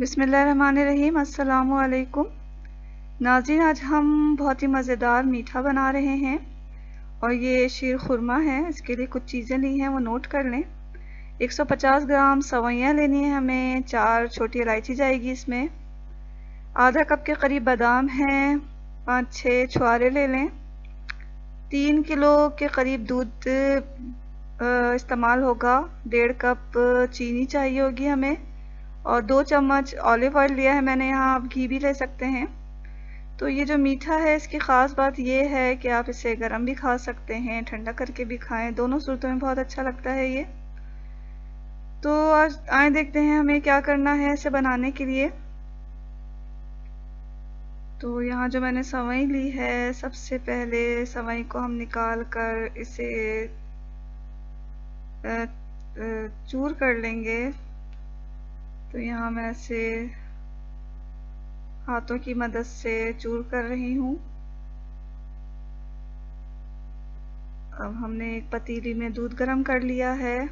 बिस्मिल्लाहिर्रहमानिर्रहीम। अस्सलामु अलैकुम नाज़रीन, आज हम बहुत ही मज़ेदार मीठा बना रहे हैं और ये शीर खुरमा है। इसके लिए कुछ चीज़ें ली हैं, वो नोट कर लें। 150 ग्राम सवैयाँ लेनी है हमें, 4 छोटी इलायची जाएगी इसमें, आधा कप के करीब बादाम हैं, 5-6 छुहारे ले लें, 3 किलो के करीब दूध इस्तेमाल होगा, 1.5 कप चीनी चाहिए होगी हमें और 2 चम्मच ऑलिव ऑयल लिया है मैंने यहाँ, आप घी भी ले सकते हैं। तो ये जो मीठा है इसकी ख़ास बात ये है कि आप इसे गर्म भी खा सकते हैं, ठंडा करके भी खाएं, दोनों सूरतों में बहुत अच्छा लगता है ये। तो आज आए देखते हैं हमें क्या करना है इसे बनाने के लिए। तो यहाँ जो मैंने सवई ली है, सबसे पहले सवई को हम निकाल कर इसे चूर कर लेंगे। तो यहाँ मैं इसे हाथों की मदद से चूर कर रही हूँ। अब हमने एक पतीली में दूध गर्म कर लिया है।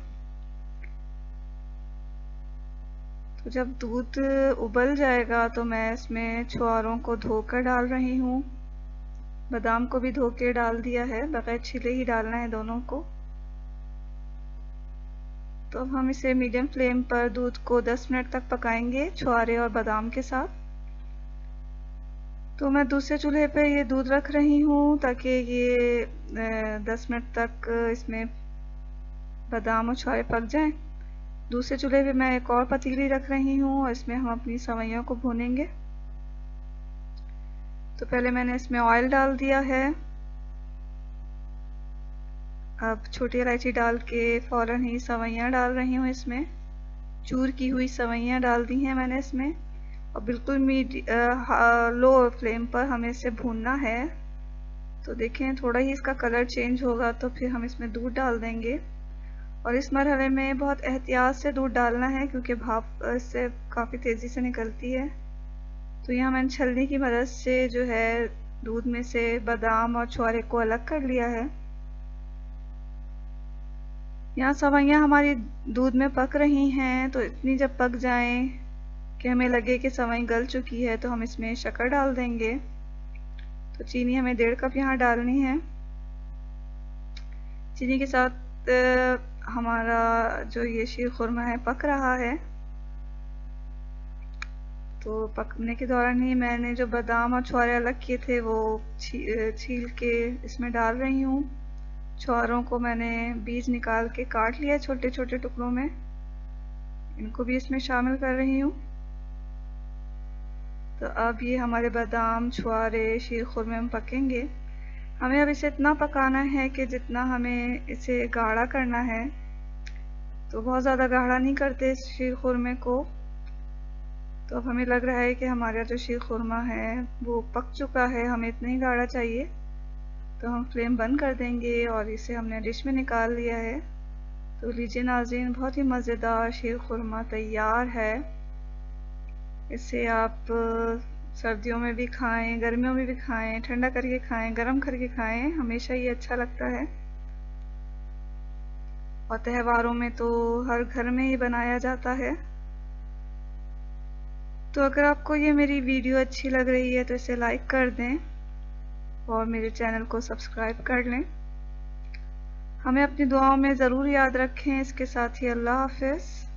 तो जब दूध उबल जाएगा तो मैं इसमें छुहारों को धोकर डाल रही हूँ। बादाम को भी धो के डाल दिया है, बगैर छिले ही डालना है दोनों को। तो अब हम इसे मीडियम फ्लेम पर दूध को 10 मिनट तक पकाएंगे छुहारे और बादाम के साथ। तो मैं दूसरे चूल्हे पे ये दूध रख रही हूँ ताकि ये 10 मिनट तक इसमें बादाम और छुहारे पक जाएं। दूसरे चूल्हे पे मैं एक और पतीली रख रही हूँ और इसमें हम अपनी सवैयों को भूनेंगे। तो पहले मैंने इसमें ऑयल डाल दिया है। अब छोटी इलायची डाल के फ़ौरन ही सवैयाँ डाल रही हूँ इसमें। चूर की हुई सवैयाँ डाल दी हैं मैंने इसमें और बिल्कुल लो फ्लेम पर हमें इसे भूनना है। तो देखें थोड़ा ही इसका कलर चेंज होगा तो फिर हम इसमें दूध डाल देंगे और इस मरहले में बहुत एहतियात से दूध डालना है क्योंकि भाप इससे काफ़ी तेज़ी से निकलती है। तो यहाँ मैंने छलनी की मदद से जो है दूध में से बादाम और छुहारे को अलग कर लिया है। यहाँ सवैयाँ हमारी दूध में पक रही हैं। तो इतनी जब पक जाएं कि हमें लगे कि सवई गल चुकी है तो हम इसमें शक्कर डाल देंगे। तो चीनी हमें 1.5 कप यहाँ डालनी है। चीनी के साथ हमारा जो ये शीर खुरमा है पक रहा है। तो पकने के दौरान ही मैंने जो बादाम और छुहारे अलग किए थे वो छील के इसमें डाल रही हूँ। छुहारों को मैंने बीज निकाल के काट लिया छोटे छोटे टुकड़ों में, इनको भी इसमें शामिल कर रही हूँ। तो अब ये हमारे बादाम छुहारे शीर खुरमे में पकेंगे। हमें अब इसे इतना पकाना है कि जितना हमें इसे गाढ़ा करना है। तो बहुत ज़्यादा गाढ़ा नहीं करते इस शीर खुरमे को। तो अब हमें लग रहा है कि हमारा जो शीर खुरमा है वो पक चुका है, हमें इतना ही गाढ़ा चाहिए। तो हम फ्लेम बंद कर देंगे और इसे हमने डिश में निकाल लिया है। तो लीजिए नाज़रीन, बहुत ही मज़ेदार शीर खुरमा तैयार है। इसे आप सर्दियों में भी खाएं, गर्मियों में भी खाएं, ठंडा करके खाएं, गर्म करके खाएं, हमेशा ये अच्छा लगता है। और त्योहारों में तो हर घर में ही बनाया जाता है। तो अगर आपको ये मेरी वीडियो अच्छी लग रही है तो इसे लाइक कर दें और मेरे चैनल को सब्सक्राइब कर लें। हमें अपनी दुआओं में ज़रूर याद रखें। इसके साथ ही अल्लाह हाफ़िज़।